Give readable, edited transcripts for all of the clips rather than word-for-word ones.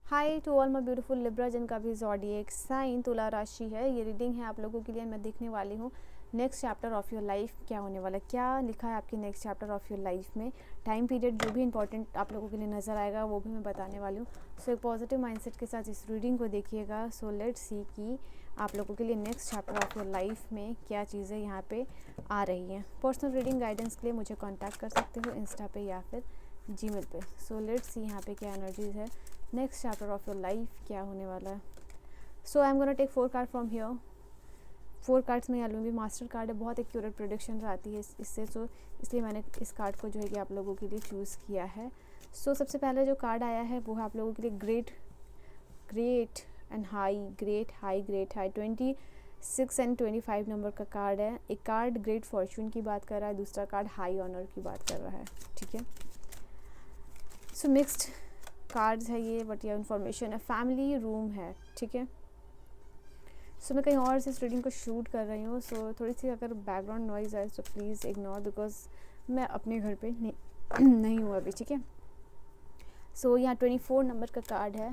Hi to all my beautiful Libra जिनका भी zodiac sign तुला राशि है। ये रीडिंग है आप लोगों के लिए। मैं देखने वाली हूँ next chapter of your life क्या होने वाला है, क्या लिखा है आपके next chapter of your life में। टाइम पीरियड जो भी इंपॉर्टेंट आप लोगों के लिए नज़र आएगा वो भी मैं बताने वाली हूँ। सो एक पॉजिटिव माइंडसेट के साथ इस रीडिंग को देखिएगा। सो लेट्स सी कि आप लोगों के लिए next chapter of your life में क्या चीज़ें यहाँ पे आ रही हैं। पर्सनल रीडिंग गाइडेंस के लिए मुझे कॉन्टैक्ट कर सकते हो इंस्टा पे या फिर जीमेल पे। सो लेट्स सी यहाँ पे क्या एनर्जीज है, next chapter of your life क्या होने वाला है। So I am gonna take 4 card from here. 4 cards में यहाँ लूँगी। मास्टर कार्ड है, बहुत एक्यूरेट प्रेडिक्शन आती है इससे, सो इसलिए मैंने इस कार्ड को जो है कि आप लोगों के लिए चूज़ किया है। सो सबसे पहले जो कार्ड आया है वो है आप लोगों के लिए great and high, great high 26 and 25 number का कार्ड है। एक कार्ड ग्रेट फॉर्चून की बात कर रहा है, दूसरा कार्ड हाई ऑनर की बात कर रहा है। ठीक है, सो मिक्स्ड कार्ड्स है ये, बट ये इन्फॉर्मेशन है। फैमिली रूम है, ठीक है। सो मैं कहीं और से इस रीडिंग को शूट कर रही हूँ, सो थोड़ी सी अगर बैकग्राउंड नॉइज़ आए तो प्लीज़ इग्नोर, बिकॉज मैं अपने घर पे नहीं हूँ अभी, ठीक है। सो यहाँ 24 नंबर का कार्ड है,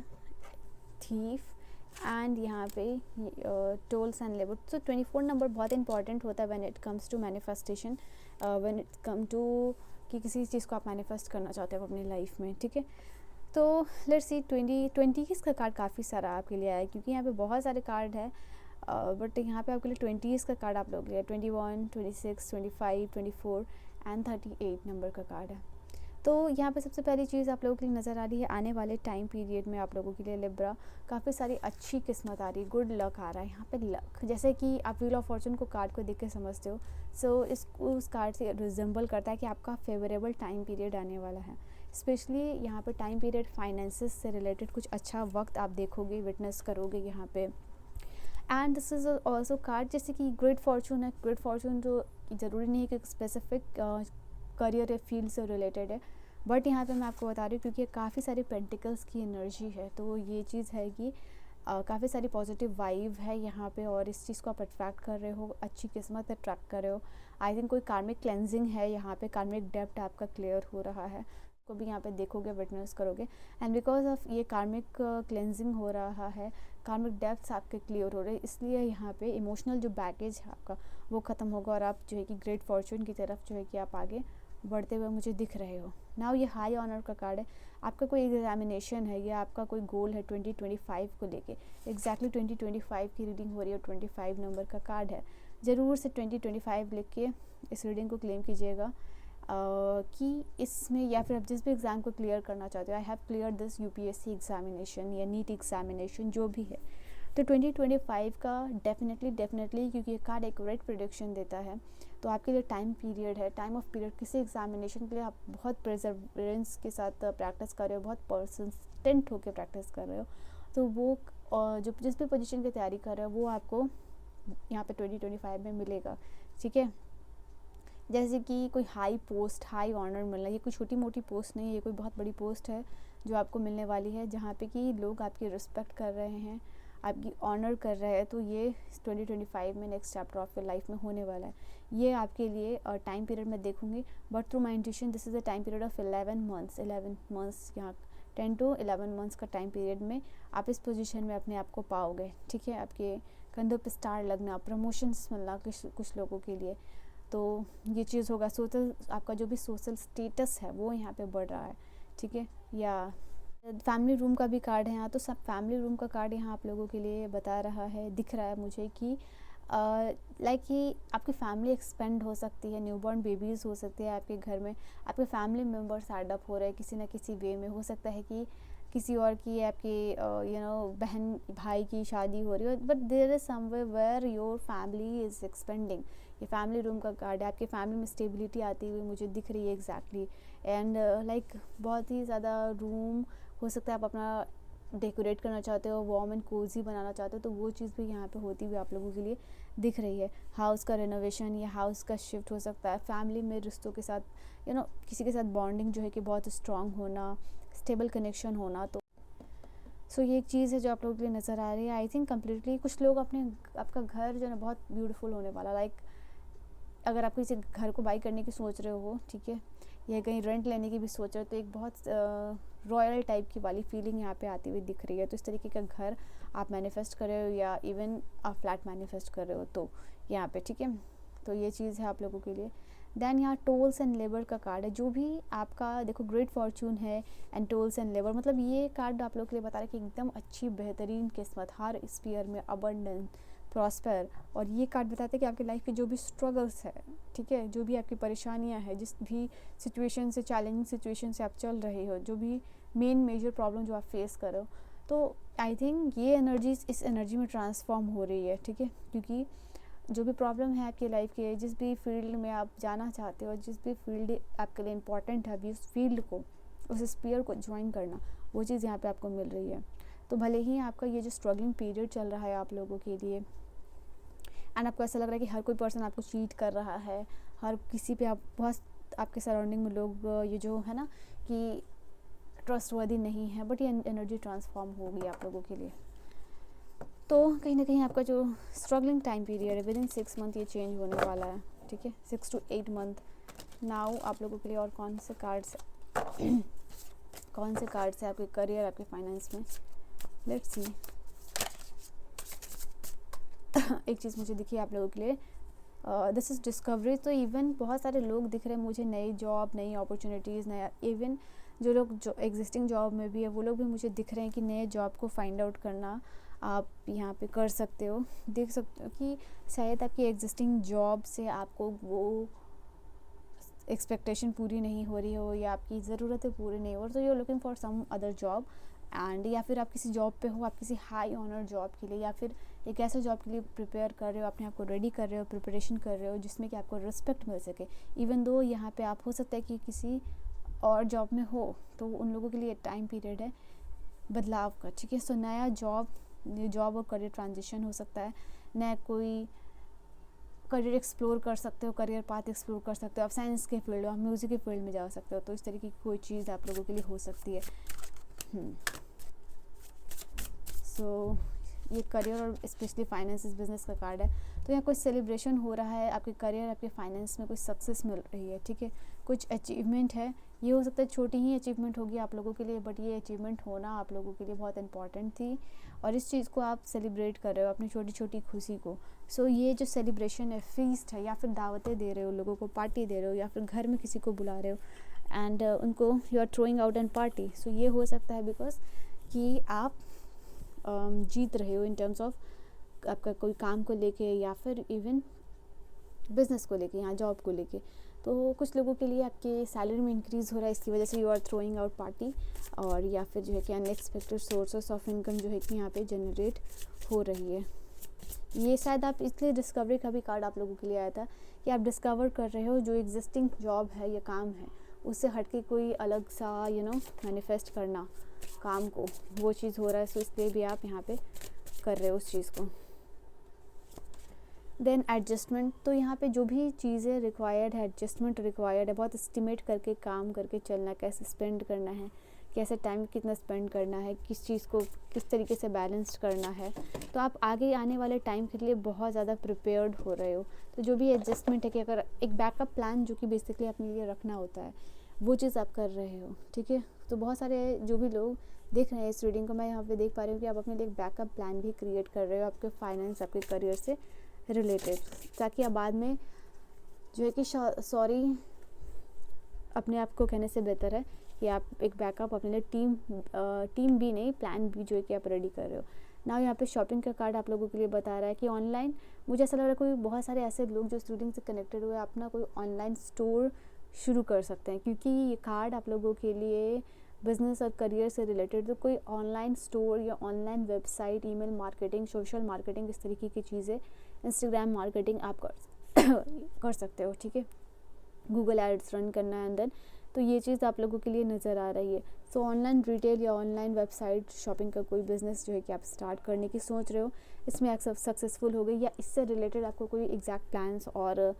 थीफ, एंड यहाँ पे टोल्स एंड लेबर। तो 24 नंबर बहुत इंपॉर्टेंट होता है when it comes to manifestation, when it come to कि किसी चीज़ को आप मैनिफेस्ट करना चाहते हो अपनी लाइफ में, ठीक है। तो लेट्स सी 20 का कार्ड काफ़ी सारा आपके लिए आया, क्योंकि यहाँ पे बहुत सारे कार्ड है, बट यहाँ पे आपके लिए 20 का कार्ड आप लोग लिया। 21, 26, 25, 24 एंड 38 नंबर का कार्ड है। तो यहाँ पे सबसे पहली चीज़ आप लोगों के लिए नज़र आ रही है, आने वाले टाइम पीरियड में आप लोगों के लिए लिब्रा काफ़ी सारी अच्छी किस्मत आ रही है, गुड लक आ रहा है यहाँ पे। लक जैसे कि आप व्हील ऑफ फॉर्चून को कार्ड को देख के समझते हो, सो उस कार्ड से रिजेंबल करता है कि आपका फेवरेबल टाइम पीरियड आने वाला है। स्पेशली यहाँ पे टाइम पीरियड फाइनेंसेस से रिलेटेड कुछ अच्छा वक्त आप देखोगे, विटनेस करोगे यहाँ पे। And this is also card जैसे कि ग्रेट फॉर्चून है। ग्रेट फॉर्चून जो ज़रूरी नहीं है कि स्पेसिफिक करियर या फील्ड से रिलेटेड है, बट यहाँ पे मैं आपको बता रही हूँ क्योंकि काफ़ी सारी पेंटिकल्स की एनर्जी है, तो ये चीज़ है कि काफ़ी सारी पॉजिटिव वाइब है यहाँ पे, और इस चीज़ को आप अट्रैक्ट कर रहे हो, अच्छी किस्मत अट्रैक्ट कर रहे हो। आई थिंक कोई कार्मिक क्लेंजिंग है यहाँ पे, कार्मिक डेप्ट आपका क्लियर हो रहा है, को भी यहाँ पे देखोगे, विटनेस करोगे। एंड बिकॉज ऑफ ये कार्मिक क्लेंजिंग हो रहा है, कार्मिक डेप्थ्स आपके क्लियर हो रहे हैं, इसलिए यहाँ पे इमोशनल जो बैगेज है आपका वो ख़त्म होगा, और आप जो है कि ग्रेट फॉर्चून की तरफ जो है कि आप आगे बढ़ते हुए मुझे दिख रहे हो। नाउ ये हाई ऑनर का कार्ड है। आपका कोई एग्जामिनेशन है या आपका कोई गोल है 2025 को लेके, एग्जैक्टली 2025 की रीडिंग हो रही है, 25 नंबर का कार्ड है। ज़रूर से 2025 लिख के इस रीडिंग को क्लेम कीजिएगा कि इसमें, या फिर आप जिस भी एग्ज़ाम को क्लियर करना चाहते हो, I have clear this UPSC examination या नीट एग्जामिनेशन जो भी है, तो 2025 का डेफिनेटली क्योंकि ये कार्ड एक्यूरेट प्रेडिक्शन देता है, तो आपके लिए टाइम पीरियड है, टाइम ऑफ पीरियड। किसी एग्जामिनेशन के लिए आप बहुत परसेवरेंस के साथ प्रैक्टिस कर रहे हो, बहुत परसिस्टेंट होकर प्रैक्टिस कर रहे हो, तो वो जो जिस भी पोजीशन की तैयारी कर रहे हो वो आपको यहाँ पे 2025 में मिलेगा, ठीक है। जैसे कि कोई हाई पोस्ट, हाई ऑनर मिलना, ये कोई छोटी मोटी पोस्ट नहीं है, ये कोई बहुत बड़ी पोस्ट है जो आपको मिलने वाली है, जहाँ पे कि लोग आपकी रिस्पेक्ट कर रहे हैं, आपकी ऑनर कर रहे हैं। तो ये 2025 में next chapter of your life में होने वाला है। ये आपके लिए टाइम पीरियड में देखूंगी, but through my intuition this is a time period of 11 months, यहाँ 10 to 11 मंथ्स का टाइम पीरियड में आप इस पोजीशन में अपने आप को पाओगे, ठीक है। आपके कंधों पे स्टार लगना, प्रमोशंस मिलना कुछ लोगों के लिए, तो ये चीज़ होगा। सोशल, आपका जो भी सोशल स्टेटस है वो यहाँ पे बढ़ रहा है, ठीक है। या फैमिली रूम का भी कार्ड है यहाँ, तो सब फैमिली रूम का कार्ड यहाँ आप लोगों के लिए बता रहा है, दिख रहा है मुझे कि लाइक कि आपकी फैमिली एक्सपेंड हो सकती है, न्यूबॉर्न बेबीज़ हो सकते हैं आपके घर में, आपके फैमिली मेम्बर्स एड अप हो रहे हैं किसी ना किसी वे में। हो सकता है कि किसी और की, आपकी बहन भाई की शादी हो रही हो, but there is somewhere where your family is expanding. ये फैमिली रूम का कार्ड है, आपके फैमिली में स्टेबिलिटी आती हुई मुझे दिख रही है एग्जैक्टली। एंड लाइक बहुत ही ज़्यादा रूम हो सकता है आप अपना डेकोरेट करना चाहते हो, वार्म एंड कोजी बनाना चाहते हो, तो वो चीज़ भी यहाँ पे होती हुई आप लोगों के लिए दिख रही है। हाउस का रेनोवेशन या हाउस का शिफ्ट हो सकता है, फैमिली में रिश्तों के साथ किसी के साथ बॉन्डिंग जो है कि बहुत स्ट्रॉन्ग होना, स्टेबल कनेक्शन होना। तो सो ये एक चीज़ है जो आप लोगों के लिए नज़र आ रही है। आई थिंक कम्प्लीटली कुछ लोग आपका घर जो है ना बहुत ब्यूटीफुल होने वाला, लाइक अगर आप किसी घर को बाई करने की सोच रहे हो, ठीक है, या कहीं रेंट लेने की भी सोच रहे हो तो एक बहुत रॉयल टाइप की वाली फीलिंग यहाँ पे आती हुई दिख रही है। तो इस तरीके का घर आप मैनिफेस्ट कर रहे हो या इवन आप फ्लैट मैनिफेस्ट कर रहे हो तो यहाँ पे, ठीक है। तो ये चीज़ है आप लोगों के लिए। देन यहाँ टोल्स एंड लेबर का कार्ड है। जो भी आपका देखो ग्रेट फॉर्चून है एंड टोल्स एंड लेबर, मतलब ये कार्ड आप लोगों के लिए बता रहा है कि एकदम अच्छी बेहतरीन किस्मत, हर स्फीयर में अबंडेंस, प्रॉस्पर। और ये कार्ड बताते हैं कि आपकी लाइफ के जो भी स्ट्रगल्स है, ठीक है, जो भी आपकी परेशानियां हैं, जिस भी सिचुएशन से, चैलेंजिंग सिचुएशन से आप चल रहे हो, जो भी मेन मेजर प्रॉब्लम जो आप फेस कर रहे हो, तो आई थिंक ये एनर्जीज इस एनर्जी में ट्रांसफॉर्म हो रही है, ठीक है। क्योंकि जो भी प्रॉब्लम है आपकी लाइफ के, जिस भी फील्ड में आप जाना चाहते हो, जिस भी फील्ड आपके लिए इम्पॉर्टेंट है, अभी उस फील्ड को, उस स्पीयर को ज्वाइन करना, वो चीज़ यहाँ पे आपको मिल रही है। तो भले ही आपका ये जो स्ट्रगलिंग पीरियड चल रहा है आप लोगों के लिए, एंड आपको ऐसा लग रहा है कि हर कोई पर्सन आपको चीट कर रहा है, हर किसी पे आप बहुत आपके सराउंडिंग में लोग ये जो है ना कि ट्रस्टवर्दी नहीं है, बट ये एनर्जी ट्रांसफॉर्म होगी आप लोगों के लिए। तो कहीं ना कहीं आपका जो स्ट्रगलिंग टाइम पीरियड है विद इन 6 मंथ ये चेंज होने वाला है, ठीक है, 6 to 8 मंथ। नाउ आप लोगों के लिए और कौन से कार्ड्स कौन से कार्ड्स है आपके करियर, आपके फाइनेंस में, लेट्स सी। एक चीज़ मुझे दिखी आप लोगों के लिए, दिस इज़ डिस्कवरी। तो इवन बहुत सारे लोग दिख रहे हैं मुझे, नई जॉब, नई अपॉर्चुनिटीज़, नया, इवन जो लोग जो एग्जिस्टिंग जॉब में भी है वो लोग भी मुझे दिख रहे हैं कि नए जॉब को फाइंड आउट करना आप यहाँ पे कर सकते हो। देख सकते हो कि शायद आपकी एग्जिस्टिंग जॉब से आपको वो एक्सपेक्टेशन पूरी नहीं हो रही हो या आपकी ज़रूरतें पूरी नहीं हो, तो you are looking for some other job and, या फिर आप किसी जॉब पे हो, आप किसी हाई ऑनर जॉब के लिए या फिर एक ऐसे जॉब के लिए प्रिपेयर कर रहे हो, अपने आप को रेडी कर रहे हो, प्रिपरेशन कर रहे हो जिसमें कि आपको रिस्पेक्ट मिल सके। इवन दो यहाँ पे आप हो सकता है कि किसी और जॉब में हो, तो उन लोगों के लिए टाइम पीरियड है बदलाव का, ठीक है। सो नया जॉब और करियर ट्रांजिशन हो सकता है, नया कोई करियर एक्सप्लोर कर सकते हो, करियर पाथ एक्सप्लोर कर सकते हो, आप साइंस के फील्ड, आप म्यूज़िक के फील्ड में जा सकते हो, तो इस तरीके की कोई चीज़ आप लोगों के लिए हो सकती है। सो ये करियर और स्पेशली फाइनेंस बिजनेस का कार्ड है। तो यहाँ कोई सेलिब्रेशन हो रहा है, आपके करियर, आपके फाइनेंस में कोई सक्सेस मिल रही है, ठीक है, कुछ अचीवमेंट है। ये हो सकता है छोटी ही अचीवमेंट होगी आप लोगों के लिए, बट ये अचीवमेंट होना आप लोगों के लिए बहुत इंपॉर्टेंट थी और इस चीज़ को आप सेलिब्रेट कर रहे हो, अपनी छोटी छोटी खुशी को। सो ये जो सेलिब्रेशन है, फीस्ट है, या फिर दावतें दे रहे हो लोगों को, पार्टी दे रहे हो, या फिर घर में किसी को बुला रहे हो एंड उनको you are throwing out an party. So ये हो सकता है बिकॉज कि आप जीत रहे हो इन टर्म्स ऑफ आपका कोई काम को लेके या फिर इवन बिजनेस को लेके, यहाँ जॉब को लेके। तो कुछ लोगों के लिए आपके सैलरी में इंक्रीज़ हो रहा है, इसकी वजह से you are throwing out party, और या फिर जो है कि अनएक्सपेक्टेड सोर्सेस ऑफ इनकम जो है कि यहाँ पे जनरेट हो रही है। ये शायद आप इसलिए डिस्कवरी का भी कार्ड आप लोगों के लिए आया था कि आप डिस्कवर कर रहे हो जो एग्जिस्टिंग जॉब है या काम है उससे हटके कोई अलग सा मैनिफेस्ट करना काम को, वो चीज़ हो रहा है। सो इसलिए भी आप यहाँ पे कर रहे हो उस चीज़ को। देन एडजस्टमेंट, तो यहाँ पे जो भी चीज़ें रिक्वायर्ड है, एडजस्टमेंट रिक्वायर्ड है, बहुत एस्टिमेट करके काम करके चलना, कैसे स्पेंड करना है, कैसे टाइम कितना स्पेंड करना है, किस चीज़ को किस तरीके से बैलेंस करना है। तो आप आगे आने वाले टाइम के लिए बहुत ज़्यादा प्रिपेयर्ड हो रहे हो। तो जो भी एडजस्टमेंट है कि अगर एक बैकअप प्लान जो कि बेसिकली अपने लिए रखना होता है, वो चीज़ आप कर रहे हो, ठीक है। तो बहुत सारे जो भी लोग देख रहे हैं इस रीडिंग को, मैं यहाँ पे देख पा रही हूँ कि आप अपने लिए एक बैकअप प्लान भी क्रिएट कर रहे हो आपके फाइनेंस, आपके करियर से रिलेटेड, ताकि आप बाद में जो है कि सॉरी अपने आप को कहने से बेहतर है कि आप एक बैकअप अपने लिए टीम भी नहीं, प्लान भी जो है कि आप रेडी कर रहे हो ना। यहाँ पे शॉपिंग का कार्ड आप लोगों के लिए बता रहा है कि ऑनलाइन, मुझे ऐसा लग रहा है कोई बहुत सारे ऐसे लोग जो रीडिंग से कनेक्टेड हुए अपना कोई ऑनलाइन स्टोर शुरू कर सकते हैं, क्योंकि ये कार्ड आप लोगों के लिए बिजनेस और करियर से रिलेटेड, तो कोई ऑनलाइन स्टोर या online website, email marketing, social marketing, इस तरीके की चीज़ें, इंस्टाग्राम मार्केटिंग आप कर सकते हो, ठीक है, गूगल एड्स रन करना है एंड देन, तो ये चीज़ आप लोगों के लिए नज़र आ रही है। सो ऑनलाइन रिटेल या ऑनलाइन वेबसाइट शॉपिंग का कोई बिज़नेस जो है कि आप स्टार्ट करने की सोच रहे हो, इसमें आप सब सक्सेसफुल हो गई या इससे रिलेटेड आपको कोई एग्जैक्ट प्लान्स और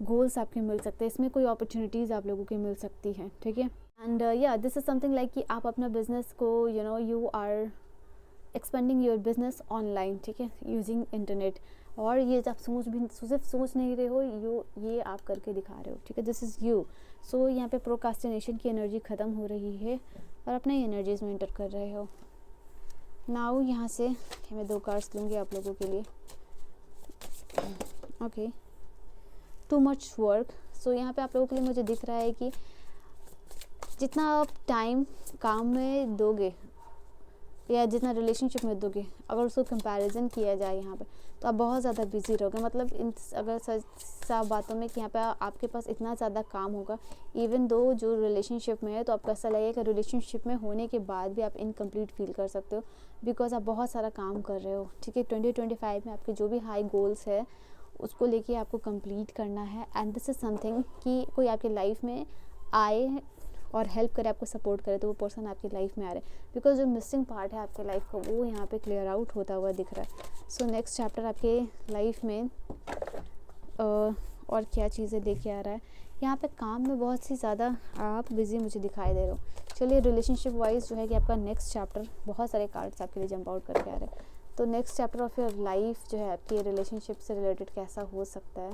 गोल्स आपके मिल सकते हैं, इसमें कोई अपॉर्चुनिटीज़ आप लोगों की मिल सकती हैं, ठीक है। एंड या दिस इज़ समथिंग लाइक कि आप अपना बिजनेस को you are expanding your business online, ठीक है, यूजिंग इंटरनेट। और ये आप सिर्फ सोच नहीं रहे हो, ये आप करके दिखा रहे हो, ठीक है, दिस इज़ यू। सो यहाँ पे प्रोकास्टिनेशन की एनर्जी ख़त्म हो रही है और अपने एनर्जीज में एंटर कर रहे हो। नाउ यहाँ से मैं 2 कार्ड्स लूँगी आप लोगों के लिए। Okay, too much work. So यहाँ पे आप लोगों के लिए मुझे दिख रहा है कि जितना आप टाइम काम में दोगे या जितना रिलेशनशिप में दोगे, अगर उसको कंपैरिजन किया जाए यहाँ पे, तो आप बहुत ज़्यादा बिजी रहोगे। मतलब इन अगर साफ बातों में कि यहाँ पे आपके पास इतना ज़्यादा काम होगा, इवन दो जो रिलेशनशिप में है, तो आपको ऐसा लगेगा कि रिलेशनशिप में होने के बाद भी आप इनकम्प्लीट फील कर सकते हो, बिकॉज आप बहुत सारा काम कर रहे हो, ठीक है। 2025 में आपके जो भी हाई गोल्स है उसको लेके आपको कंप्लीट करना है। एंड दिस इज़ समथिंग कि कोई आपकी लाइफ में आए और हेल्प करे, आपको सपोर्ट करे, तो वो पर्सन आपकी लाइफ में आ रहा है, बिकॉज जो मिसिंग पार्ट है आपके लाइफ का वो यहाँ पे क्लियर आउट होता हुआ दिख रहा है। सो नेक्स्ट चैप्टर आपके लाइफ में और क्या चीज़ें लेके आ रहा है। यहाँ पे काम में बहुत सी ज़्यादा आप बिजी मुझे दिखाई दे रहे हो। चलिए रिलेशनशिप वाइज जो है कि आपका नेक्स्ट चैप्टर, बहुत सारे कार्ड्स आपके लिए जंप आउट करके आ रहे हैं। तो next chapter of your life जो है आपकी रिलेशनशिप से रिलेटेड कैसा हो सकता है।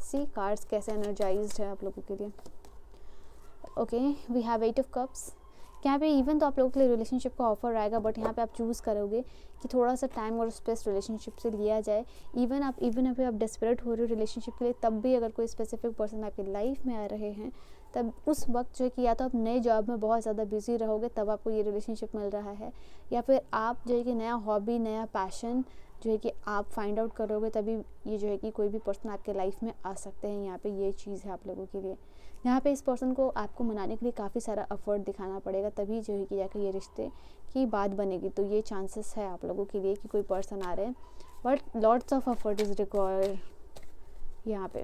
सी कार्ड्स कैसे एनर्जाइज्ड है आप लोगों के लिए। Okay, we have 8 of cups. यहाँ पे इवन तो आप लोगों के लिए रिलेशनशिप का ऑफर आएगा, बट यहाँ पे आप चूज़ करोगे कि थोड़ा सा टाइम और स्पेस रिलेशनशिप से लिया जाए। इवन अभी आप डेस्परेट हो रहे हो रिलेशनशिप के लिए, तब भी अगर कोई स्पेसिफिक पर्सन आपकी लाइफ में आ रहे हैं, तब उस वक्त जो है कि या तो आप नए जॉब में बहुत ज़्यादा बिजी रहोगे तब आपको ये रिलेशनशिप मिल रहा है, या फिर आप जो है कि नया हॉबी, नया पैशन जो है कि आप फाइंड आउट करोगे, तभी ये जो है कि कोई भी पर्सन आपके लाइफ में आ सकते हैं। यहाँ पे ये चीज़ है आप लोगों के लिए। यहाँ पे इस पर्सन को आपको मनाने के लिए काफ़ी सारा एफर्ट दिखाना पड़ेगा, तभी जो है कि जाकर ये रिश्ते की बात बनेगी। तो ये चांसेस है आप लोगों के लिए कि कोई पर्सन आ रहे हैं, but lots of effort is required यहाँ पे।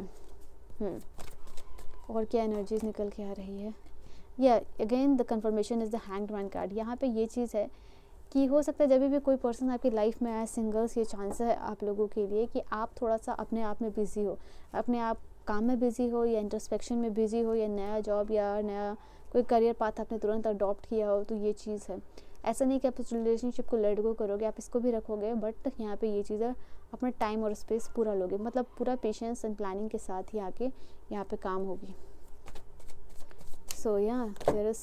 और क्या एनर्जीज निकल के आ रही है। या again the confirmation is the hanged man card. यहाँ पे ये चीज़ है कि हो सकता है जब भी कोई पर्सन आपकी लाइफ में आए सिंगल्स, ये चांस है आप लोगों के लिए कि आप थोड़ा सा अपने आप में बिज़ी हो, अपने आप काम में बिज़ी हो, या इंट्रोस्पेक्शन में बिज़ी हो, या नया जॉब या नया कोई करियर पाथ आपने तुरंत अडॉप्ट किया हो। तो ये चीज़ है, ऐसा नहीं कि आप इस रिलेशनशिप को लेट गो करोगे, आप इसको भी रखोगे, बट यहाँ पे ये चीज़ है अपना टाइम और स्पेस पूरा लोगे, मतलब पूरा पेशेंस एंड प्लानिंग के साथ ही आके यहाँ पे काम होगी। सो या there is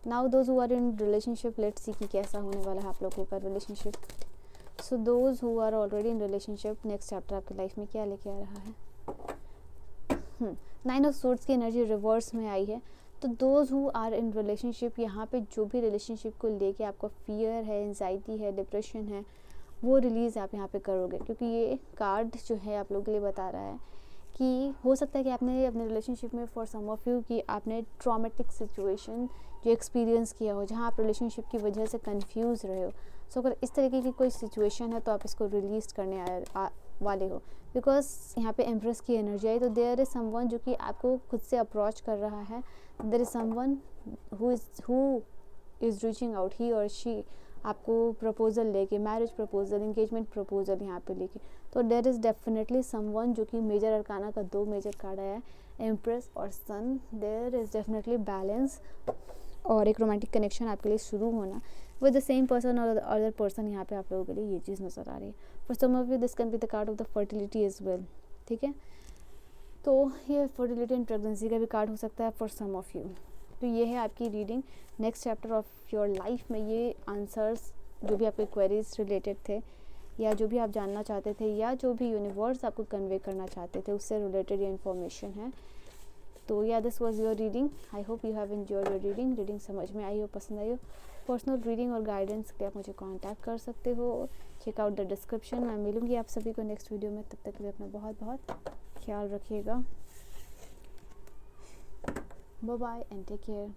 now those who are in relationship, let's see कि कैसा होने वाला है आप लोगों का relationship. So those who are already in relationship, next chapter आपकी लाइफ में क्या लेके आ रहा है। 9 ऑफ सोर्ड्स की एनर्जी रिवर्स में आई है। तो those who are in relationship, यहाँ पे जो भी रिलेशनशिप को लेके आपको फियर है, एंजाइटी है, डिप्रेशन है, वो रिलीज़ आप यहाँ पे करोगे, क्योंकि ये कार्ड जो है आप लोगों के लिए बता रहा है कि हो सकता है कि आपने अपने रिलेशनशिप में, फॉर सम ऑफ यू, कि आपने ट्रॉमेटिक सिचुएशन जो एक्सपीरियंस किया हो, जहाँ आप रिलेशनशिप की वजह से कंफ्यूज रहे हो। सो अगर इस तरीके की कोई सिचुएशन है तो आप इसको रिलीज करने वाले हो, बिकॉज यहाँ पे एम्प्रेस की एनर्जी आई। तो देयर इज़ समवन जो कि आपको खुद से अप्रोच कर रहा है, there is someone who is reaching out, he और शी आपको प्रपोजल लेके, मैरिज प्रपोजल, इंगेजमेंट प्रपोजल यहाँ पे लेके। तो देयर इज़ डेफिनेटली समवन, जो कि मेजर अरकाना का 2 मेजर कार्ड आया है, एम्प्रेस और सन। देयर इज़ डेफिनेटली बैलेंस और एक रोमांटिक कनेक्शन आपके लिए शुरू होना विद द सेम पर्सन और अदर पर्सन। यहाँ पे आप लोगों के लिए ये चीज़ नज़र आ रही है। For some of you this can be the card of the fertility age well, ठीक है। तो ये फर्टिलिटी एंड प्रेगनेंसी का भी कार्ड हो सकता है फॉर सम ऑफ यू। तो ये है आपकी reading next chapter of your life में। ये आंसर्स जो भी आपके क्वेरीज रिलेटेड थे, या जो भी आप जानना चाहते थे, या जो भी यूनिवर्स आपको कन्वे करना चाहते थे, उससे रिलेटेड ये इन्फॉर्मेशन है। तो या this was your reading. I hope you have enjoyed your reading समझ में आई हो, पसंद आई हो। पर्सनल रीडिंग और गाइडेंस के लिए आप मुझे कांटेक्ट कर सकते हो। Check out the description. मैं मिलूंगी आप सभी को नेक्स्ट वीडियो में। तब तक के लिए अपना बहुत बहुत ख्याल रखिएगा। Bye bye and take care.